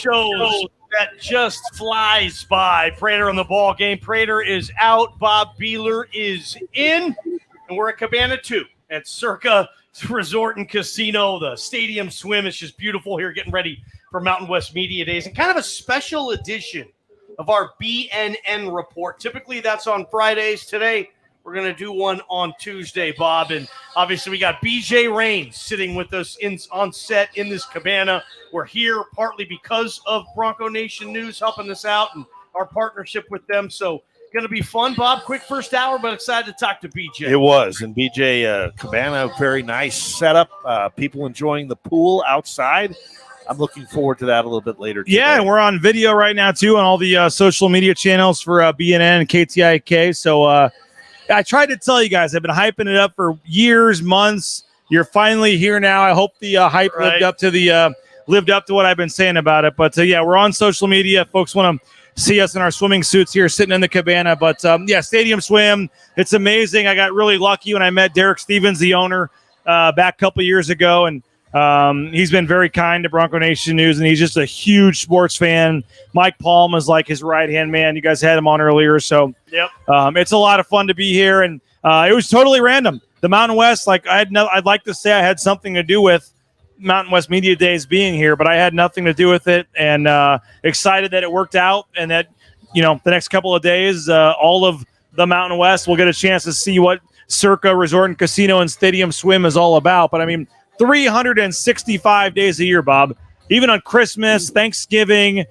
shows that just flies by. Prater on the ball game. Prater is out. Bob Behler is in. And we're at Cabana 2 at Circa Resort and Casino. The stadium swim is just beautiful here, getting ready for Mountain West Media Days. And kind of a special edition of our BNN report. Typically, that's on Fridays. Today, we're going to do one on Tuesday, Bob. And obviously, we got BJ Rains sitting with us on set in this cabana. We're here partly because of Bronco Nation News helping us out and our partnership with them. So, going to be fun, Bob. Quick first hour, but excited to talk to BJ. It was. And BJ, cabana, very nice setup. People enjoying the pool outside. I'm looking forward to that a little bit later today. Yeah, and we're on video right now, too, on all the social media channels for BNN and KTIK. So I tried to tell you guys, I've been hyping it up for years, months. You're finally here now. I hope the hype lived up to what I've been saying about it. But, yeah, we're on social media. Folks want to see us in our swimming suits here sitting in the cabana. But, yeah, stadium swim, it's amazing. I got really lucky when I met Derek Stevens, the owner, back a couple years ago, and he's been very kind to Bronco Nation News, and he's just a huge sports fan. Mike Palm is like his right-hand man. You guys had him on earlier. So it's a lot of fun to be here, and it was totally random. The Mountain West, like I'd like to say I had something to do with Mountain West Media Days being here, but I had nothing to do with it, and excited that it worked out, and that, the next couple of days, all of the Mountain West will get a chance to see what Circa Resort and Casino and Stadium Swim is all about. But, 365 days a year, Bob. Even on Christmas, Thanksgiving,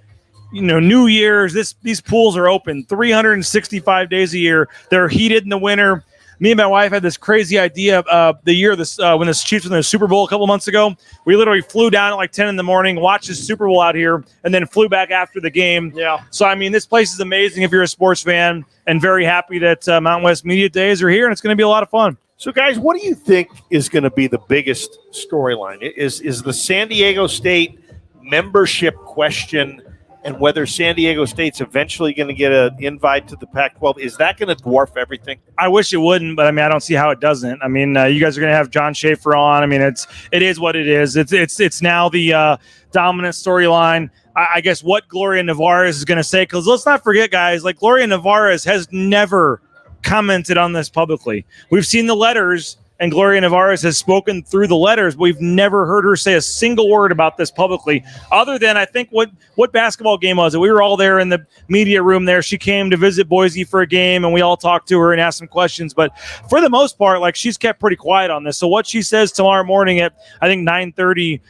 New Year's, these pools are open 365 days a year. They're heated in the winter. Me and my wife had this crazy idea the year when the Chiefs won the Super Bowl a couple months ago. We literally flew down at like 10 in the morning, watched the Super Bowl out here, and then flew back after the game. Yeah. So, this place is amazing if you're a sports fan, and very happy that Mountain West Media Days are here, and it's going to be a lot of fun. So, guys, what do you think is going to be the biggest storyline? Is the San Diego State membership question, and whether San Diego State's eventually going to get an invite to the Pac-12, is that going to dwarf everything? I wish it wouldn't, but I don't see how it doesn't. You guys are going to have John Schaefer on. It is what it is. It's now the dominant storyline. I guess what Gloria Nevarez is going to say, because let's not forget, guys, like Gloria Nevarez has never commented on this publicly. We've seen the letters, and Gloria Nevarez has spoken through the letters, but we've never heard her say a single word about this publicly, other than I think what basketball game was it? We were all there in the media room there. She came to visit Boise for a game, and we all talked to her and asked some questions. But for the most part, she's kept pretty quiet on this. So what she says tomorrow morning at, I think, 9:30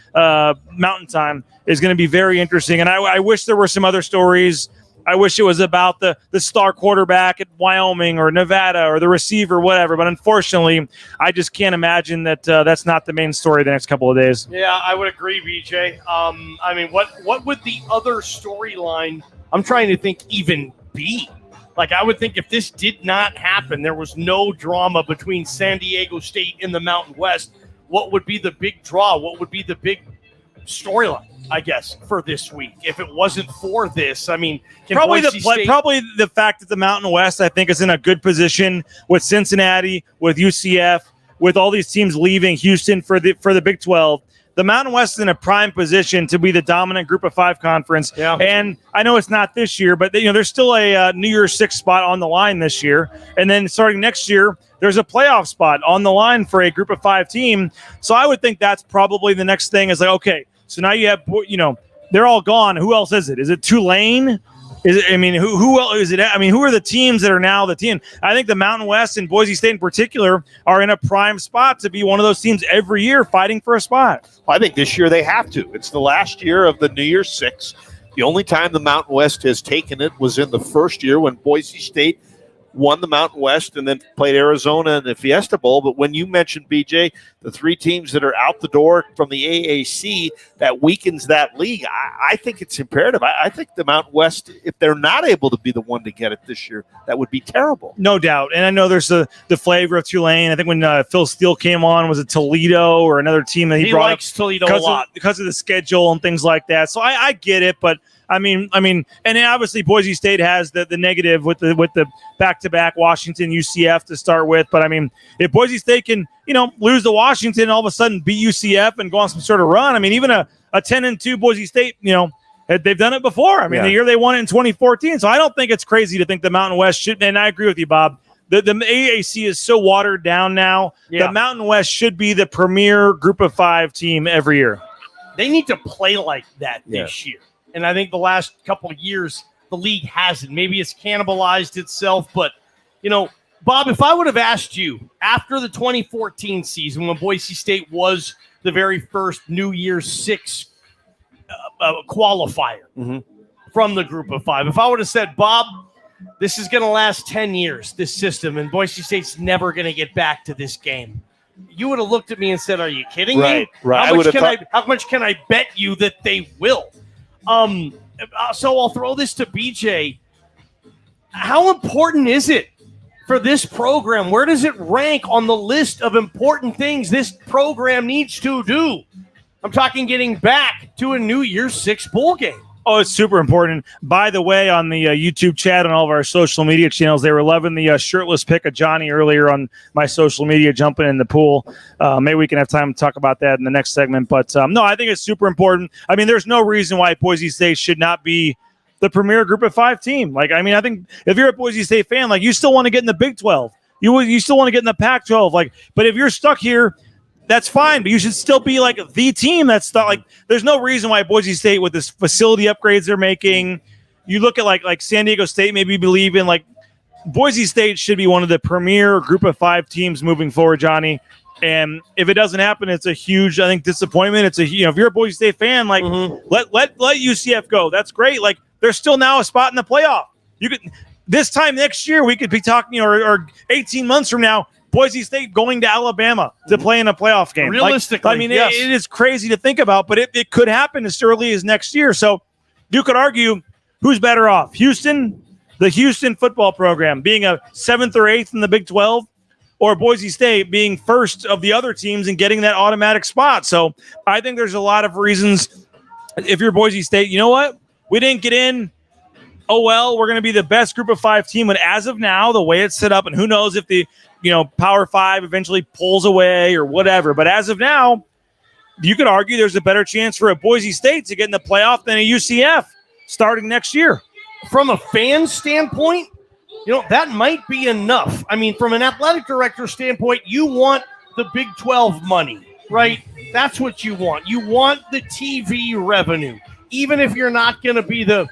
Mountain Time is going to be very interesting. And I wish there were some other stories. I wish it was about the star quarterback at Wyoming or Nevada or the receiver, whatever. But unfortunately, I just can't imagine that that's not the main story the next couple of days. Yeah, I would agree, BJ. What would the other storyline, I'm trying to think, even be? I would think if this did not happen, there was no drama between San Diego State and the Mountain West, what would be the big draw? What would be the big storyline, I guess, for this week? If it wasn't for this, probably the fact that the Mountain West, I think, is in a good position with Cincinnati, with UCF, with all these teams leaving Houston for the Big 12. The Mountain West is in a prime position to be the dominant Group of 5 conference. Yeah. And I know it's not this year, but there's still a New Year's 6 spot on the line this year. And then starting next year, there's a playoff spot on the line for a Group of 5 team. So I would think that's probably the next thing is okay, so now you have, they're all gone. Who else is it? Is it Tulane? Is it? Who else is it? Who are the teams that are now the team? I think the Mountain West and Boise State in particular are in a prime spot to be one of those teams every year fighting for a spot. Well, I think this year they have to. It's the last year of the New Year's 6. The only time the Mountain West has taken it was in the first year when Boise State won the Mountain West and then played Arizona in the Fiesta Bowl. But when you mentioned, BJ, the 3 teams that are out the door from the AAC, that weakens that league. I think it's imperative. I think the Mountain West, if they're not able to be the one to get it this year, that would be terrible. No doubt. And I know there's the flavor of Tulane. I think when Phil Steele came on, was it Toledo or another team that he brought likes up Toledo a lot because of the schedule and things like that. So I get it, but and obviously Boise State has the negative with the back-to-back Washington, UCF to start with. But if Boise State can, lose to Washington and all of a sudden beat UCF and go on some sort of run, even a 10-2 Boise State, They've done it before. I mean, the year they won it in 2014. So I don't think it's crazy to think the Mountain West should. And I agree with you, Bob. The AAC is so watered down now. Yeah. The Mountain West should be the premier Group of 5 team every year. They need to play like that this year. And I think the last couple of years, the league hasn't. Maybe it's cannibalized itself. But, Bob, if I would have asked you after the 2014 season when Boise State was the very first New Year's 6 qualifier from the Group of 5, if I would have said, Bob, this is going to last 10 years, this system, and Boise State's never going to get back to this game, you would have looked at me and said, are you kidding me? Right. How much can I bet you that they will? So I'll throw this to BJ. How important is it for this program? Where does it rank on the list of important things this program needs to do? I'm talking getting back to a New Year's 6 bowl game. Oh, it's super important. By the way, on the YouTube chat and all of our social media channels, they were loving the shirtless pic of Johnny earlier on my social media, jumping in the pool. Maybe we can have time to talk about that in the next segment. But, no, I think it's super important. I mean, there's no reason why Boise State should not be the premier Group of 5 team. I think if you're a Boise State fan, you still want to get in the Big 12. You still want to get in the Pac-12. But if you're stuck here, that's fine, but you should still be the team that's stuck. There's no reason why Boise State, with this facility upgrades they're making, you look at like San Diego State, maybe believe in Boise State should be one of the premier Group of 5 teams moving forward, Johnny. And if it doesn't happen, it's a huge, I think, disappointment. It's if you're a Boise State fan, let UCF go. That's great. There's still now a spot in the playoff. You could this time next year we could be talking, or 18 months from now, Boise State going to Alabama to play in a playoff game. Realistically, yes. It is crazy to think about, but it could happen as early as next year. So you could argue who's better off, Houston, the Houston football program being a 7th or 8th in the Big 12, or Boise State being first of the other teams and getting that automatic spot. So I think there's a lot of reasons. If you're Boise State, you know what? We didn't get in. Oh, well, we're going to be the best Group of 5 team. But as of now, the way it's set up, and who knows if the Power 5 eventually pulls away or whatever. But as of now, you could argue there's a better chance for a Boise State to get in the playoff than a UCF starting next year. From a fan standpoint, that might be enough. I mean, from an athletic director standpoint, you want the Big 12 money, right? That's what you want. You want the TV revenue. Even if you're not going to be the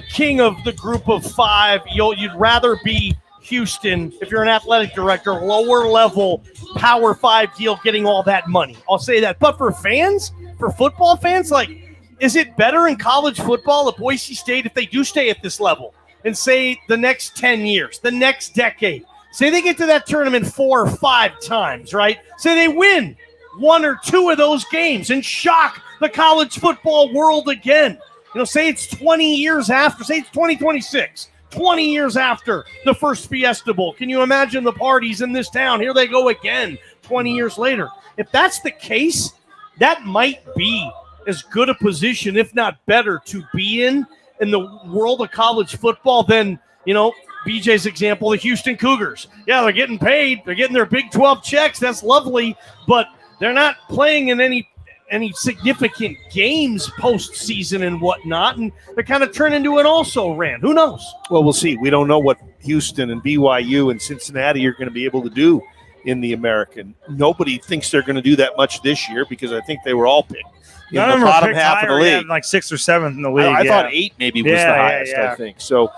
king of the Group of 5, you'd rather be Houston, if you're an athletic director, lower level Power 5 deal, getting all that money. I'll say that. But for fans, for football fans, is it better in college football at Boise State if they do stay at this level and say the next 10 years, the next decade, say they get to that tournament 4 or 5 times, right? Say they win 1 or 2 of those games and shock the college football world again. Say it's 20 years after, say it's 2026. 20 years after the first Fiesta Bowl. Can you imagine the parties in this town? Here they go again 20 years later. If that's the case, that might be as good a position, if not better, to be in the world of college football than, BJ's example, the Houston Cougars. Yeah, they're getting paid. They're getting their Big 12 checks. That's lovely. But they're not playing in any significant games postseason and whatnot, and they're kind of turning into an also-ran. Who knows? Well, we'll see. We don't know what Houston and BYU and Cincinnati are going to be able to do in the American. Nobody thinks they're going to do that much this year because I think they were all picked in the bottom half of the league. 6th or 7th in the league. I thought 8 maybe was the highest, I think. So,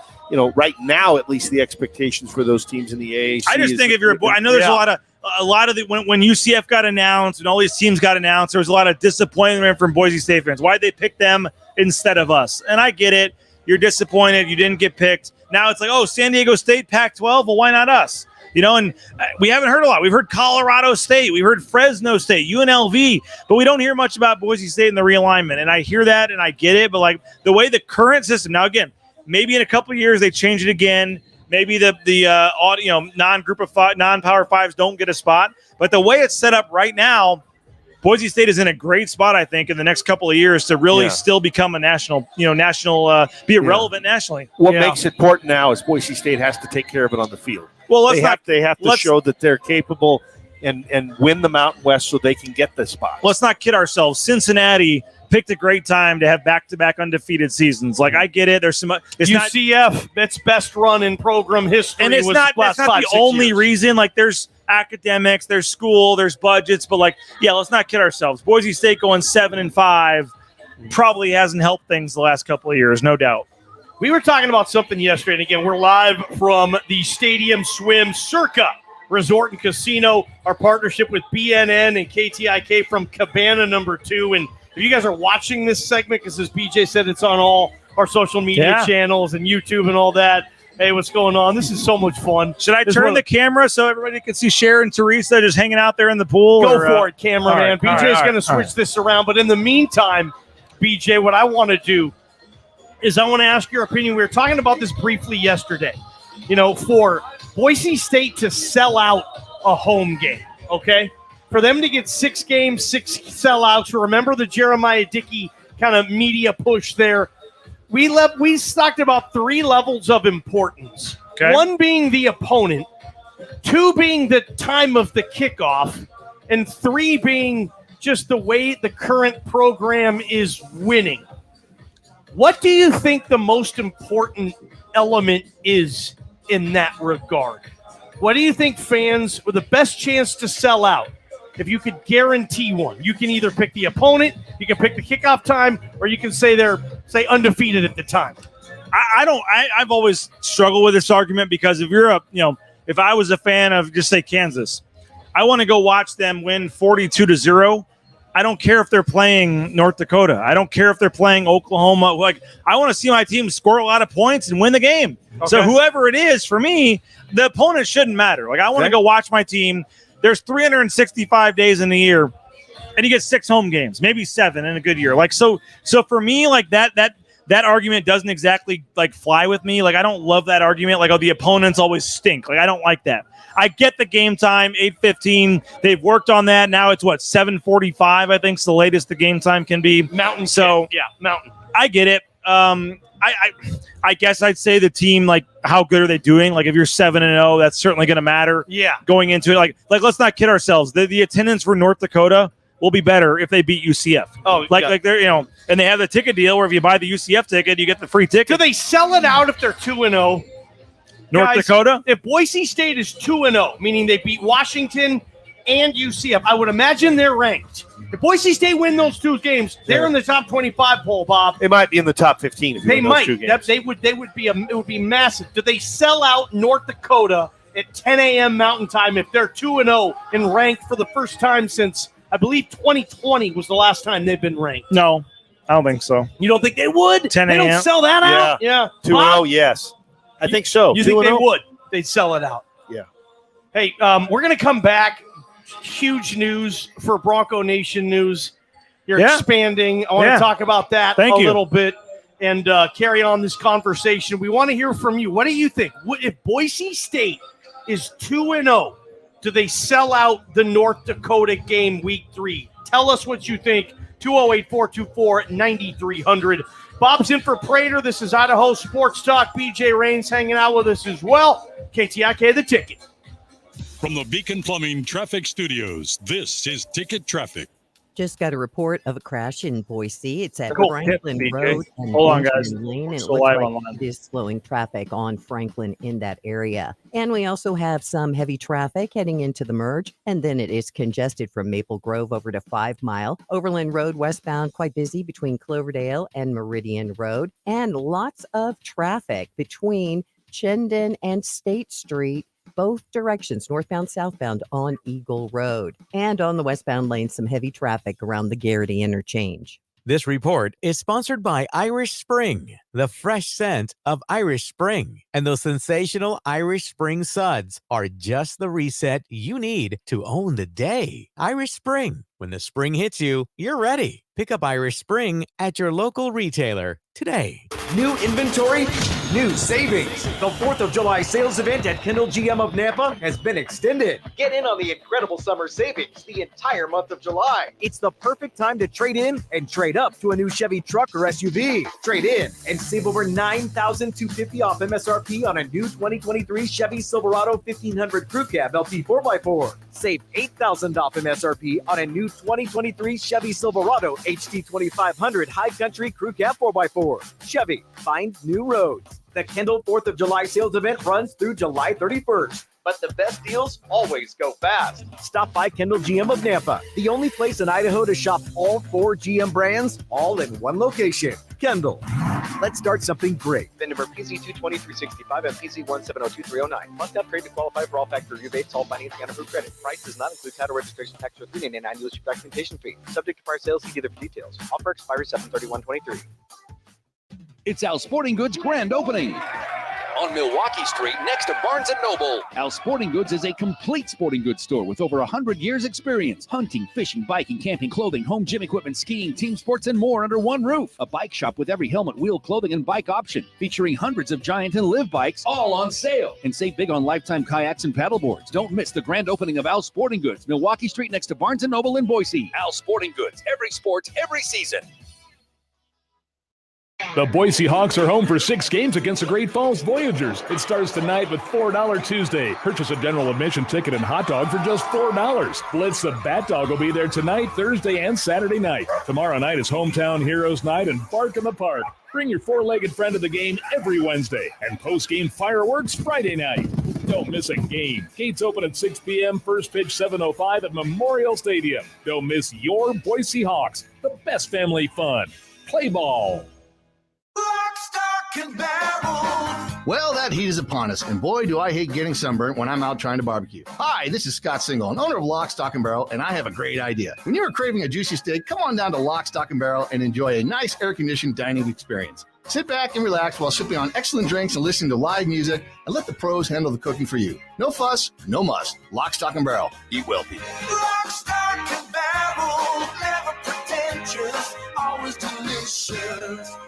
right now, at least the expectations for those teams in the AAC. I just think if you're I know there's a lot of the when UCF got announced and all these teams got announced, there was a lot of disappointment from Boise State fans. Why'd they pick them instead of us? And I get it. You're disappointed. You didn't get picked. Now it's San Diego State, Pac-12. Well, why not us? And we haven't heard a lot. We've heard Colorado State. We've heard Fresno State, UNLV, but we don't hear much about Boise State and the realignment. And I hear that and I get it. But the way the current system, now again, maybe in a couple of years they change it again. Maybe the non-Group of 5, non-Power 5s don't get a spot. But the way it's set up right now, Boise State is in a great spot, I think, in the next couple of years to really still become a national, be relevant nationally. What makes it important now is Boise State has to take care of it on the field. Well, they have to show that they're capable and win the Mountain West so they can get the spot. Let's not kid ourselves. Cincinnati picked a great time to have back-to-back undefeated seasons. Like, I get it. There's some UCF, that's best run in program history. And that's not the only reason. Like, there's academics, there's school, there's budgets, but like, yeah, let's not kid ourselves. Boise State going 7-5 probably hasn't helped things the last couple of years, no doubt. We were talking about something yesterday, and again, we're live from the Stadium Swim Circa Resort and Casino, our partnership with BNN and KTIK from Cabana number 2. And if you guys are watching this segment, because as BJ said, it's on all our social media channels and YouTube and all that. Hey, what's going on? This is so much fun. Should I turn the camera so everybody can see Sharon and Teresa just hanging out there in the pool? Go for it, cameraman. Right, BJ's going to switch this around. But in the meantime, BJ, what I want to do is I want to ask your opinion. We were talking about this briefly yesterday. You know, for Boise State to sell out a home game, okay? For them to get 6 games, 6 sellouts. Remember the Jeremiah Dickey kind of media push there. We talked about 3 levels of importance. Okay. 1 being the opponent, 2 being the time of the kickoff, and 3 being just the way the current program is winning. What do you think the most important element is in that regard? What do you think fans with the best chance to sell out? If you could guarantee one, you can either pick the opponent, you can pick the kickoff time, or you can say they're undefeated at the time. I've always struggled with this argument because if I was a fan of just say Kansas, I want to go watch them win 42-0. I don't care if they're playing North Dakota. I don't care if they're playing Oklahoma. Like, I want to see my team score a lot of points and win the game. Okay. So whoever it is, for me, the opponent shouldn't matter. Like, I want to go watch my team. There's 365 days in a year, and you get 6 home games, maybe 7 in a good year. Like, so for me, like that argument doesn't exactly like fly with me. Like, I don't love that argument. Like, oh, the opponents always stink. Like, I don't like that. I get the game time, 8:15. They've worked on that. Now it's 7:45. I think is the latest the game time can be. Mountain. So Mountain. I get it. I guess I'd say the team, like, how good are they doing? Like, if you're 7-0, that's certainly going to matter. Yeah. Going into it, like let's not kid ourselves. The attendance for North Dakota will be better if they beat UCF. Oh, like they're and they have the ticket deal where if you buy the UCF ticket, you get the free ticket. Do they sell it out if they're 2-0? North Dakota? If Boise State is 2-0, meaning they beat Washington and UCF, I would imagine they're ranked. If Boise State win those 2 games, they're in the top 25 poll, Bob. They might be in the top 15 if you win those 2 games. It would be massive. Do they sell out North Dakota at 10 a.m. Mountain Time if they're 2-0 and ranked for the first time since, I believe, 2020 was the last time they've been ranked? No, I don't think so. You don't think they would? 10 a.m. They don't sell that out? Yeah. 2-0, yes. I think so. You think they would? They'd sell it out. Yeah. Hey, we're going to come back. Huge news for Bronco Nation News. You're expanding. I want to talk about that little bit and carry on this conversation. We want to hear from you. What do you think? If Boise State is 2-0, do they sell out the North Dakota game week 3? Tell us what you think. 208-424-9300. Bob's in for Prater. This is Idaho Sports Talk. BJ Rains hanging out with us as well. KTIK, The Ticket. From the Beacon Plumbing Traffic Studios, this is Ticket Traffic. Just got a report of a crash in Boise. It's at Cool. Franklin Hit, Road and hold on, guys. Lane, and it So looks live like online. it is slowing traffic on Franklin in that area. And we also have some heavy traffic heading into the merge, and then it is congested from Maple Grove over to 5 Mile. Overland Road westbound, quite busy between Cloverdale and Meridian Road, and lots of traffic between Chinden and State Street. Both directions, northbound, southbound on Eagle Road. And on the westbound lane, some heavy traffic around the Garrity interchange. This report is sponsored by Irish Spring, the fresh scent of Irish Spring. And those sensational Irish Spring suds are just the reset you need to own the day. Irish Spring. When the spring hits you, you're ready. Pick up Irish Spring at your local retailer today. New inventory, new savings. The 4th of July sales event at Kendall GM of Nampa has been extended. Get in on the incredible summer savings the entire month of July. It's the perfect time to trade in and trade up to a new Chevy truck or SUV. Trade in and Save over $9,250 off MSRP on a new 2023 Chevy Silverado 1500 Crew Cab LT 4x4. Save $8,000 off MSRP on a new 2023 Chevy Silverado HT 2500 High Country Crew Cab 4x4. Chevy, find new roads. The Kendall 4th of July sales event runs through July 31st. But the best deals always go fast. Stop by Kendall GM of Nampa, the only place in Idaho to shop all 4 GM brands, all in one location. Kendall. Let's start something great. VIN number PZ22365 and PZ1702309. Must upgrade to qualify for all factory rebates, all financing and approved credit. Price does not include title registration tax or $3.99 annual documentation fee. Subject to prior sales, see dealer for details. Offer expires 7/31/23. It's Al Sporting Goods grand opening on Milwaukee Street next to Barnes & Noble. Al Sporting Goods is a complete sporting goods store with over 100 years experience. Hunting, fishing, biking, camping, clothing, home gym equipment, skiing, team sports, and more under one roof. A bike shop with every helmet, wheel, clothing, and bike option. Featuring hundreds of Giant and Live bikes, all on sale. And save big on lifetime kayaks and paddleboards. Don't miss the grand opening of Al Sporting Goods, Milwaukee Street next to Barnes & Noble in Boise. Al Sporting Goods, every sport, every season. The Boise Hawks are home for 6 games against the Great Falls Voyagers. It starts tonight with $4 Tuesday. Purchase a general admission ticket and hot dog for just $4. Blitz the Bat Dog will be there tonight, Thursday, and Saturday night. Tomorrow night is Hometown Heroes Night and Bark in the Park. Bring your 4-legged friend to the game every Wednesday and post-game fireworks Friday night. Don't miss a game. Gates open at 6 p.m., first pitch 7:05 at Memorial Stadium. Don't miss your Boise Hawks, the best family fun. Play ball. Lock, stock, and barrel. Well, that heat is upon us, and boy, do I hate getting sunburnt when I'm out trying to barbecue. Hi, this is Scott Single, owner of Lock, Stock, and Barrel, and I have a great idea. When you're craving a juicy steak, come on down to Lock, Stock, and Barrel and enjoy a nice air-conditioned dining experience. Sit back and relax while sipping on excellent drinks and listening to live music, and let the pros handle the cooking for you. No fuss, no muss. Lock, Stock, and Barrel. Eat well, people. Lock, stock, and barrel, never pretentious, always delicious.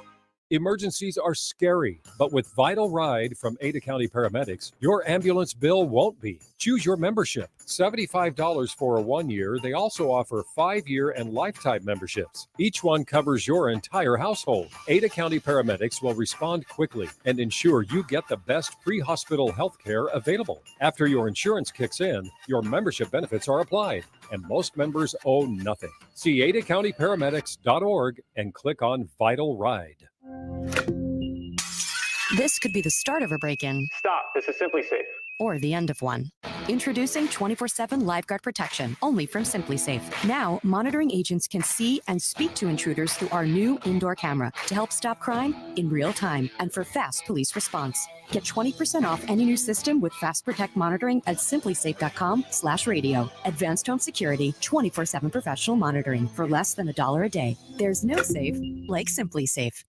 Emergencies are scary, but with Vital Ride from Ada County Paramedics, your ambulance bill won't be. Choose your membership. $75 for a 1-year. They also offer 5-year and lifetime memberships. Each one covers your entire household. Ada County Paramedics will respond quickly and ensure you get the best pre-hospital health care available. After your insurance kicks in, your membership benefits are applied, and most members owe nothing. See adacountyparamedics.org and click on Vital Ride. This could be the start of a break-in. Stop. This is Simply Safe. Or the end of one. Introducing 24/7 Lifeguard Protection, only from Simply Safe. Now, monitoring agents can see and speak to intruders through our new indoor camera to help stop crime in real time and for fast police response. Get 20% off any new system with Fast Protect monitoring at simplysafe.com/radio. Advanced home security, 24/7 professional monitoring for less than $1 a day. There's no safe like Simply Safe.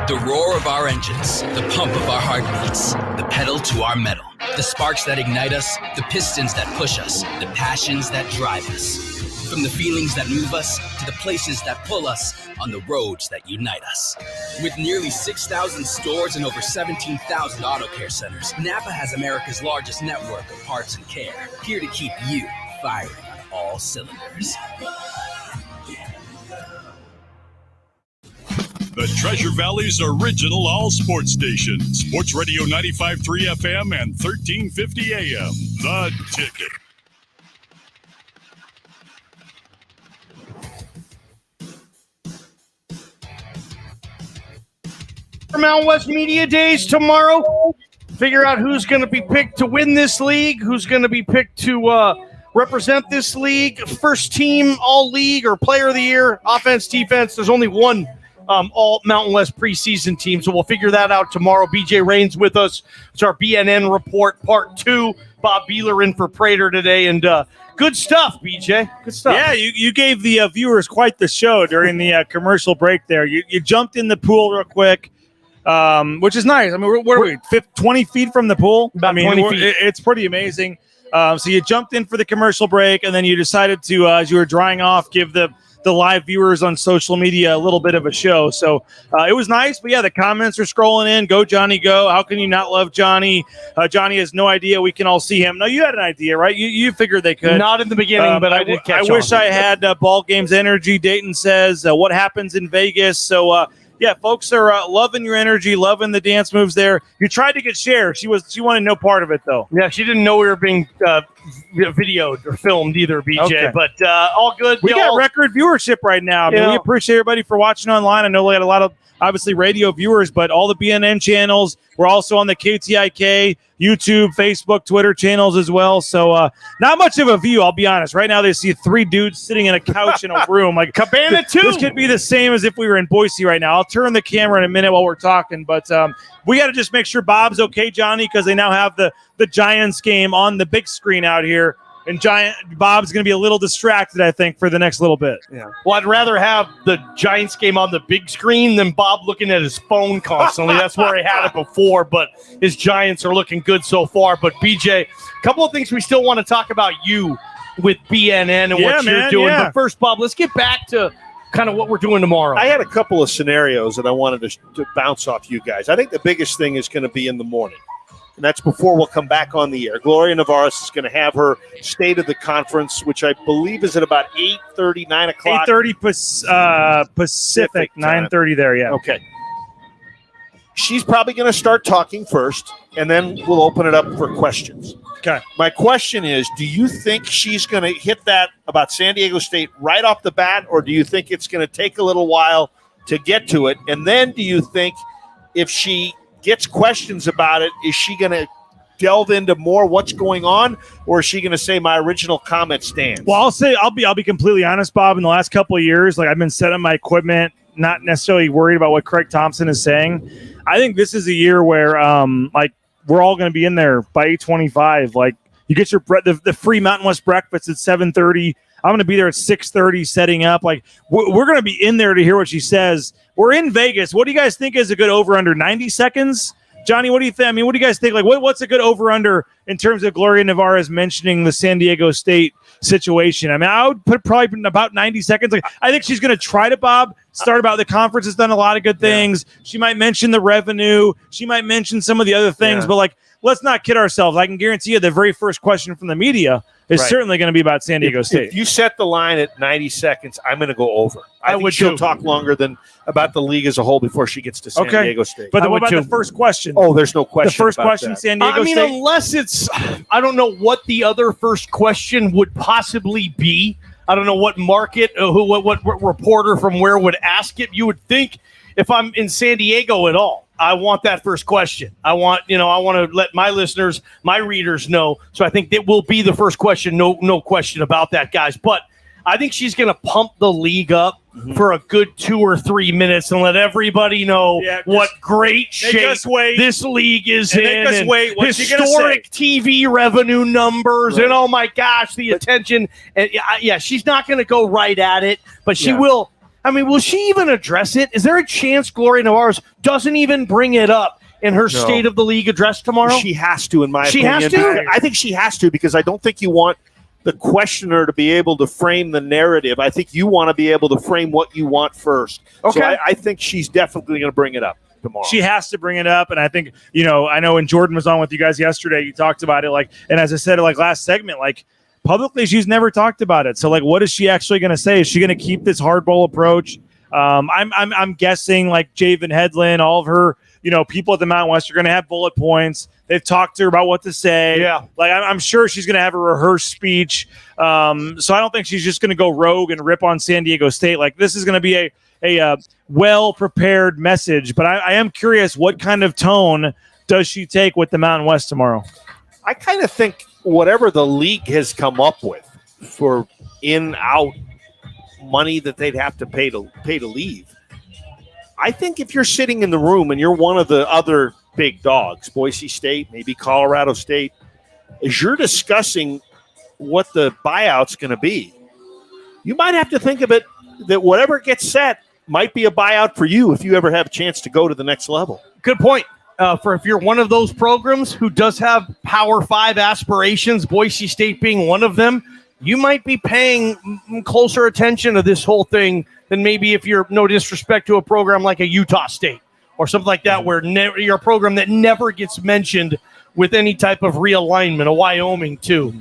The roar of our engines, the pump of our heartbeats, the pedal to our metal, the sparks that ignite us, the pistons that push us, the passions that drive us. From the feelings that move us to the places that pull us on the roads that unite us. With nearly 6,000 stores and over 17,000 auto care centers, Napa has America's largest network of parts and care, here to keep you firing on all cylinders. The Treasure Valley's original all-sports station. Sports Radio 95.3 FM and 1350 AM. The Ticket. Mountain West Media Days tomorrow. Figure out who's going to be picked to win this league, who's going to be picked to represent this league, first team, all league, or player of the year, offense, defense. There's only one all Mountain West preseason team, so we'll figure that out tomorrow. BJ Rain's with us. It's our BNN report, part 2. Bob Behler in for Prater today, and good stuff, BJ. Good stuff. Yeah, you gave the viewers quite the show during the commercial break there. You jumped in the pool real quick, which is nice. I mean, what are we, 20 feet from the pool? About 20 feet. It's pretty amazing. So you jumped in for the commercial break, and then you decided to, as you were drying off, give the live viewers on social media a little bit of a show. So it was nice. But, yeah, the comments are scrolling in. Go, Johnny, go. How can you not love Johnny? Johnny has no idea we can all see him. No, you had an idea, right? You figured they could. Not in the beginning, but I did catch on. I wish I had ball games energy. Dayton says, what happens in Vegas? So, yeah, folks are loving your energy, loving the dance moves there. You tried to get shared. She wanted no part of it, though. Yeah, she didn't know we were being videoed or filmed either, BJ. Okay. But all good. We got record viewership right now. I mean, we appreciate everybody for watching online. I know we had a lot of, obviously, radio viewers, but all the BNN channels. We're also on the KTIK, YouTube, Facebook, Twitter channels as well. So not much of a view, I'll be honest. Right now they see 3 dudes sitting in a couch in a room. Like Cabana 2. This could be the same as if we were in Boise right now. I'll turn the camera in a minute while we're talking. But we got to just make sure Bob's okay, Johnny, because they now have the Giants game on the big screen out here. And Bob's going to be a little distracted, I think, for the next little bit. Yeah. Well, I'd rather have the Giants game on the big screen than Bob looking at his phone constantly. That's where he had it before, but his Giants are looking good so far. But, BJ, a couple of things we still want to talk about you with BNN and what you're doing. Yeah. But first, Bob, let's get back to kind of what we're doing tomorrow. I had a couple of scenarios that I wanted to bounce off you guys. I think the biggest thing is going to be in the morning. And that's before we'll come back on the air. Gloria Navarez is going to have her State of the Conference, which I believe is at about 8:30, 9 o'clock. 8:30 Pacific, 9:30 there, yeah. Okay. She's probably going to start talking first, and then we'll open it up for questions. Okay. My question is, do you think she's going to hit that about San Diego State right off the bat, or do you think it's going to take a little while to get to it? And then do you think if she gets questions about it, is she going to delve into more what's going on, or is she going to say my original comment stands? Well, I'll be completely honest, Bob. In the last couple of years, like I've been setting my equipment, not necessarily worried about what Craig Thompson is saying. I think this is a year where like we're all going to be in there by 8:25. Like you get your the free Mountain West breakfast at 7:30. I'm going to be there at 6:30 setting up. Like we're going to be in there to hear what she says. We're in Vegas. What do you guys think is a good over-under? 90 seconds? Johnny, what do you think? I mean, what do you guys think? Like, what's a good over-under in terms of Gloria Navarez mentioning the San Diego State situation? I mean, I would put probably about 90 seconds. Like, I think she's going to try to, Bob, start about the conference has done a lot of good things. Yeah. She might mention the revenue. She might mention some of the other things. But, like, let's not kid ourselves. I can guarantee you the very first question from the media is certainly going to be about San Diego State. If you set the line at 90 seconds, I'm going to go over. I think she'll talk longer than about the league as a whole before she gets to San Diego State. But what about the first question? Oh, there's no question. The first about question, that. San Diego State? I mean, unless it's – I don't know what the other first question would possibly be. I don't know what market, what reporter from where would ask it. You would think if I'm in San Diego at all, I want that first question. I want to let my listeners, my readers know. So I think that will be the first question. No question about that, guys. But I think she's going to pump the league up for a good 2 or 3 minutes and let everybody know what great shape this league is in. What's historic TV revenue numbers and oh my gosh, the attention. And she's not going to go right at it, but she will. I mean, will she even address it? Is there a chance Gloria Navarez doesn't even bring it up in her State of the League address tomorrow? She has to, in my opinion. She has to? I think she has to because I don't think you want the questioner to be able to frame the narrative. I think you want to be able to frame what you want first. Okay. So I think she's definitely going to bring it up tomorrow. She has to bring it up, and I think, I know when Jordan was on with you guys yesterday, you talked about it, and as I said, last segment, publicly, she's never talked about it. So, what is she actually going to say? Is she going to keep this hardball approach? I'm guessing, Javen Headland, all of her, people at the Mountain West are going to have bullet points. They've talked to her about what to say. Yeah. I'm sure she's going to have a rehearsed speech. So I don't think she's just going to go rogue and rip on San Diego State. This is going to be a well-prepared message. But I am curious, what kind of tone does she take with the Mountain West tomorrow? I kind of think whatever the league has come up with for in-out money that they'd have to pay to leave, I think if you're sitting in the room and you're one of the other big dogs, Boise State, maybe Colorado State, as you're discussing what the buyout's going to be, you might have to think of it that whatever gets set might be a buyout for you if you ever have a chance to go to the next level. Good point. For if you're one of those programs who does have Power 5 aspirations, Boise State being one of them, you might be paying closer attention to this whole thing than maybe if you're, no disrespect to a program like a Utah State or something like that, where you're a program that never gets mentioned with any type of realignment, a Wyoming too,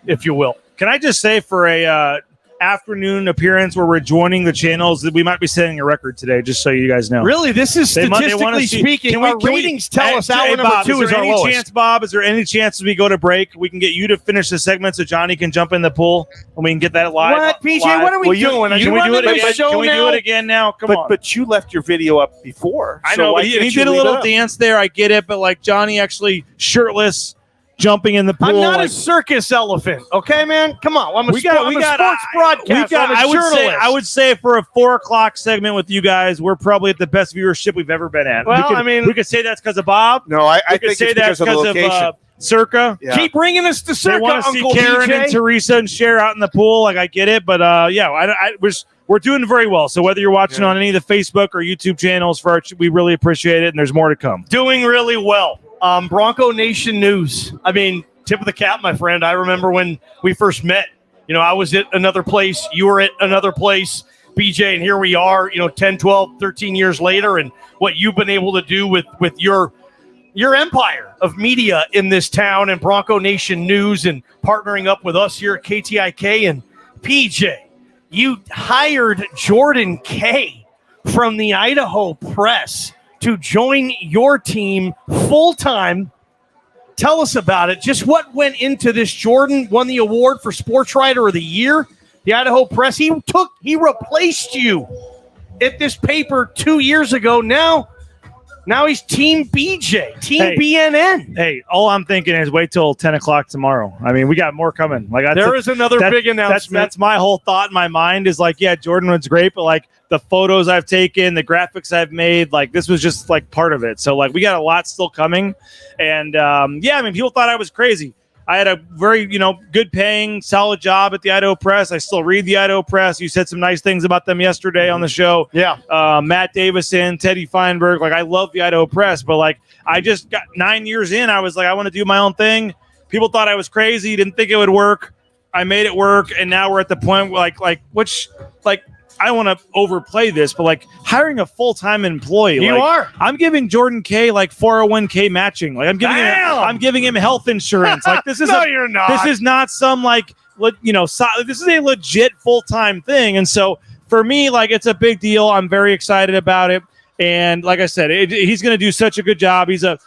if you will. Can I just say for a afternoon appearance where we're joining the channels, that we might be setting a record today, just so you guys know. Really? This is statistically speaking, our ratings tell us hour number Bob, 2 is our lowest. Chance, Bob, is there any chance as we go to break, we can get you to finish the segment so Johnny can jump in the pool and we can get that live? What, PJ? Live? What are we doing? Can we do it again? Can we do it again now? Come on. But you left your video up before. I know, but he did a little dance there. I get it, but like Johnny actually shirtless, jumping in the pool. I'm not a circus elephant, okay, man? Come on. I'm a sports broadcaster. I would say for a 4:00 segment with you guys, we're probably at the best viewership we've ever been at. Well, we could say that's because of Bob. No, I we could think say it's that's because of the because location. of Circa. Yeah. Keep bringing us to Circa, They want to see Uncle Karen BJ. and Teresa and Cher out in the pool. Like, I get it, but we're doing very well. So whether you're watching on any of the Facebook or YouTube channels, we really appreciate it, and there's more to come. Doing really well. Bronco Nation news. I mean, tip of the cap, my friend. I remember when we first met. You know, I was at another place. You were at another place, BJ, and here we are, 10, 12, 13 years later, and what you've been able to do with your empire of media in this town and Bronco Nation news and partnering up with us here at KTIK. And PJ, you hired Jordan Kay from the Idaho Press to join your team full-time. Tell us about it. Just what went into this. Jordan won the award for Sports Writer of the Year. The Idaho Press, he replaced you at this paper 2 years ago. Now he's Team BJ, Team BNN. Hey, all I'm thinking is wait till 10 o'clock tomorrow. I mean, we got more coming. Like there is another big announcement. That's my whole thought in my mind is like, yeah, Jordan was great, but like the photos I've taken, the graphics I've made, like this was just like part of it. So like we got a lot still coming. And I mean, people thought I was crazy. I had a very, good paying, solid job at the Idaho Press. I still read the Idaho Press. You said some nice things about them yesterday on the show. Yeah. Matt Davison, Teddy Feinberg. Like, I love the Idaho Press, but like, I just got 9 years in. I was like, I want to do my own thing. People thought I was crazy. Didn't think it would work. I made it work. And now we're at the point where I don't want to overplay this, but like hiring a full-time employee. I'm giving Jordan K like 401k matching. Like I'm giving him health insurance. Like this is you're not. This is not some this is a legit full-time thing. And so for me, like it's a big deal. I'm very excited about it. And like I said, he's going to do such a good job. He's I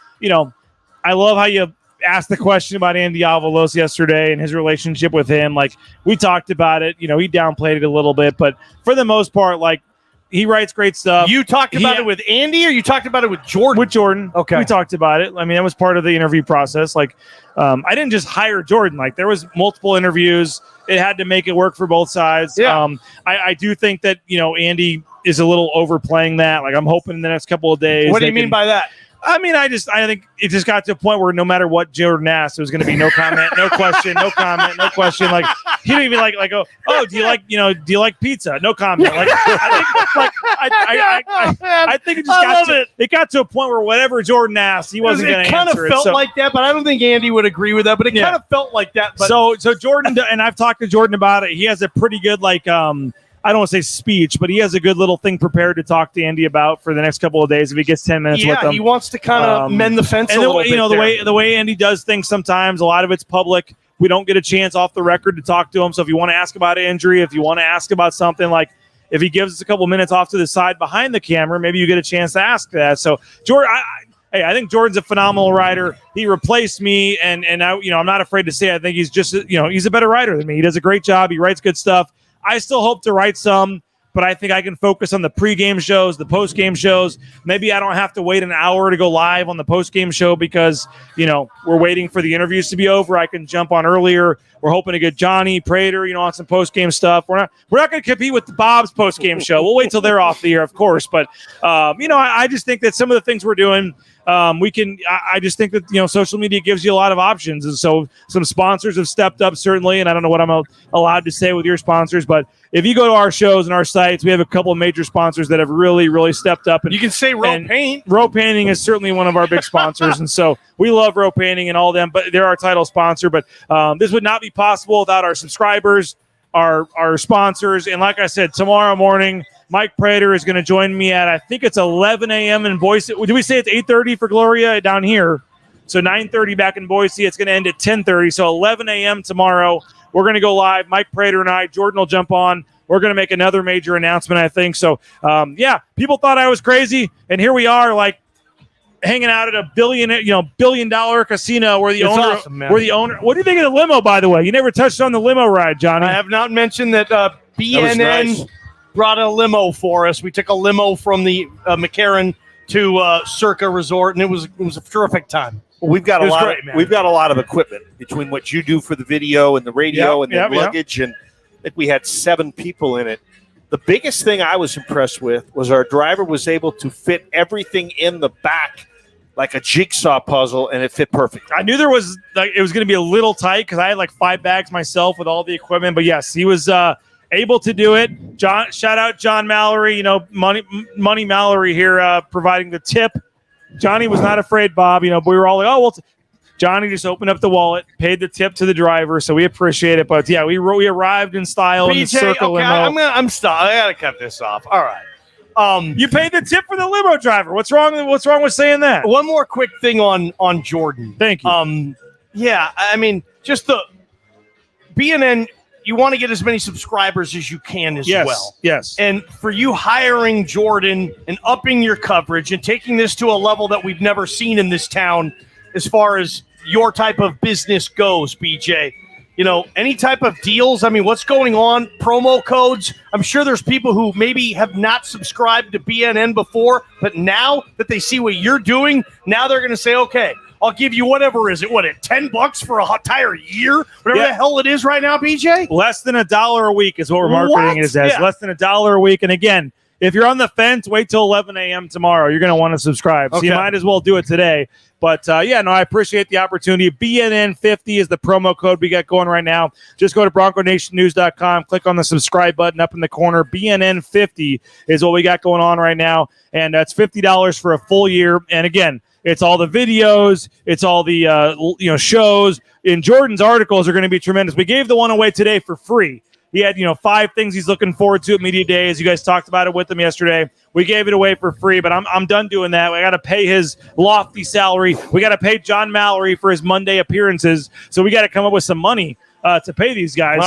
love how you asked the question about Andy Avalos yesterday and his relationship with him. Like we talked about it, he downplayed it a little bit, but for the most part, like he writes great stuff. You talked about it with Andy or you talked about it with Jordan? With Jordan. Okay. We talked about it. I mean, that was part of the interview process. Like I didn't just hire Jordan. Like there was multiple interviews. It had to make it work for both sides. Yeah. I do think that, Andy is a little overplaying that. Like I'm hoping in the next couple of days. What do you mean by that? I mean, I think it just got to a point where no matter what Jordan asked, there was going to be no comment, no question, no comment, no question. Like he didn't even do you like pizza? No comment. Like I think it just got to a point where whatever Jordan asked, he wasn't going to answer it. It kind of felt like that, but I don't think Andy would agree with that. But it kind of felt like that. But so Jordan, and I've talked to Jordan about it. He has a pretty good I don't want to say speech, but he has a good little thing prepared to talk to Andy about for the next couple of days if he gets 10 minutes with him. Yeah, he wants to kind of mend the fence a little bit. The way Andy does things sometimes, a lot of it's public. We don't get a chance off the record to talk to him. So if you want to ask about an injury, if you want to ask about something, like if he gives us a couple minutes off to the side behind the camera, maybe you get a chance to ask that. So Jordan, I think Jordan's a phenomenal writer. He replaced me, and I'm not afraid to say I think he's just he's a better writer than me. He does a great job. He writes good stuff. I still hope to write some, but I think I can focus on the pregame shows, the postgame shows. Maybe I don't have to wait an hour to go live on the postgame show because, we're waiting for the interviews to be over. I can jump on earlier. We're hoping to get Johnny Prater, on some postgame stuff. We're not going to compete with Bob's postgame show. We'll wait till they're off the air, of course. But, I just think that some of the things we're doing, I just think that, social media gives you a lot of options. And so some sponsors have stepped up, certainly. And I don't know what I'm allowed to say with your sponsors, but if you go to our shows and our sites, we have a couple of major sponsors that have really, really stepped up. And you can say Row Paint. Row Painting is certainly one of our big sponsors. And so we love Row Painting and all of them, but they're our title sponsor. But this would not be possible without our subscribers, our sponsors. And like I said, tomorrow morning, Mike Prater is going to join me at, I think it's 11 a.m. in Boise. Did we say it's 8:30 for Gloria down here? So 9:30 back in Boise. It's going to end at 10:30. So 11 a.m. tomorrow. we're going to go live. Mike Prater and I, Jordan will jump on. We're going to make another major announcement, I think. So, people thought I was crazy, and here we are, like, hanging out at a billion-dollar casino where the owner. Awesome, man. What do you think of the limo, by the way? You never touched on the limo ride, Johnny. I have not mentioned that BNN nice. brought a limo for us. We took a limo from the McCarran to Circa Resort, and it was a terrific time. Well, we've got It a was lot. great, man. We've got a lot of equipment between what you do for the video and the radio and the luggage, and I think we had 7 people in it. The biggest thing I was impressed with was our driver was able to fit everything in the back like a jigsaw puzzle, and it fit perfect. I knew it was going to be a little tight because I had like 5 bags myself with all the equipment. But yes, he was able to do it. Shout out John Mallory, Money Mallory here providing the tip. Johnny was not afraid, Bob. We were all like, Johnny just opened up the wallet, paid the tip to the driver, so we appreciate it. But yeah, we arrived in style in the Circa limo. I'm stopped. I gotta cut this off. All right. You paid the tip for the limo driver. What's wrong with saying that? One more quick thing on Jordan. Thank you. Just the BNN, you want to get as many subscribers as you can as well. Yes. And for you hiring Jordan and upping your coverage and taking this to a level that we've never seen in this town as far as your type of business goes, BJ. Any type of deals, what's going on, promo codes. I'm sure there's people who maybe have not subscribed to BNN before, but now that they see what you're doing, now they're going to say, okay, I'll give you whatever is it, $10 for an entire year? Whatever the hell it is right now, BJ? Less than $1 a week is what we're marketing it as. Yeah. Less than $1 a week. And again, if you're on the fence, wait till 11 a.m. tomorrow. You're going to want to subscribe. So you might as well do it today. But, I appreciate the opportunity. BNN50 is the promo code we got going right now. Just go to BroncoNationNews.com, click on the subscribe button up in the corner. BNN50 is what we got going on right now, and that's $50 for a full year. And, again, it's all the videos. It's all the, shows. And Jordan's articles are going to be tremendous. We gave the one away today for free. He had, 5 things he's looking forward to at Media Days. You guys talked about it with him yesterday. We gave it away for free, but I'm done doing that. I got to pay his lofty salary. We got to pay John Mallory for his Monday appearances. So we got to come up with some money to pay these guys.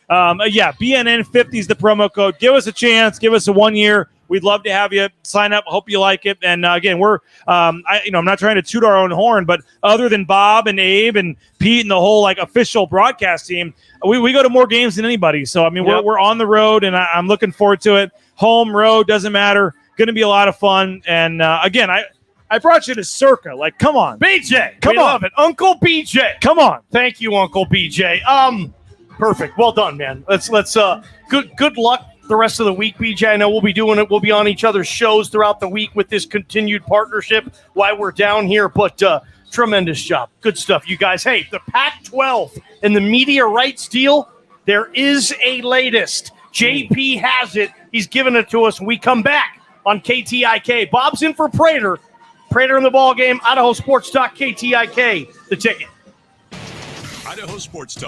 BNN50 is the promo code. Give us a chance. Give us a 1 year. We'd love to have you sign up. Hope you like it. And again, we're, I'm not trying to toot our own horn, but other than Bob and Abe and Pete and the whole official broadcast team, we go to more games than anybody. So we're on the road, and I'm looking forward to it. Home, road, doesn't matter. Going to be a lot of fun. And again, I brought you to Circa. Come on, BJ. Come on, love it, Uncle BJ. Come on. Thank you, Uncle BJ. Perfect. Well done, man. Let's good luck the rest of the week, BJ. I know we'll be doing it. We'll be on each other's shows throughout the week with this continued partnership while we're down here. But tremendous job. Good stuff, you guys. Hey, the Pac-12 and the media rights deal, there is a latest. JP has it. He's given it to us. When we come back on KTIK. Bob's in for Prater. Prater in the ball game. Idaho Sports Talk, KTIK, the ticket. Idaho Sports Talk.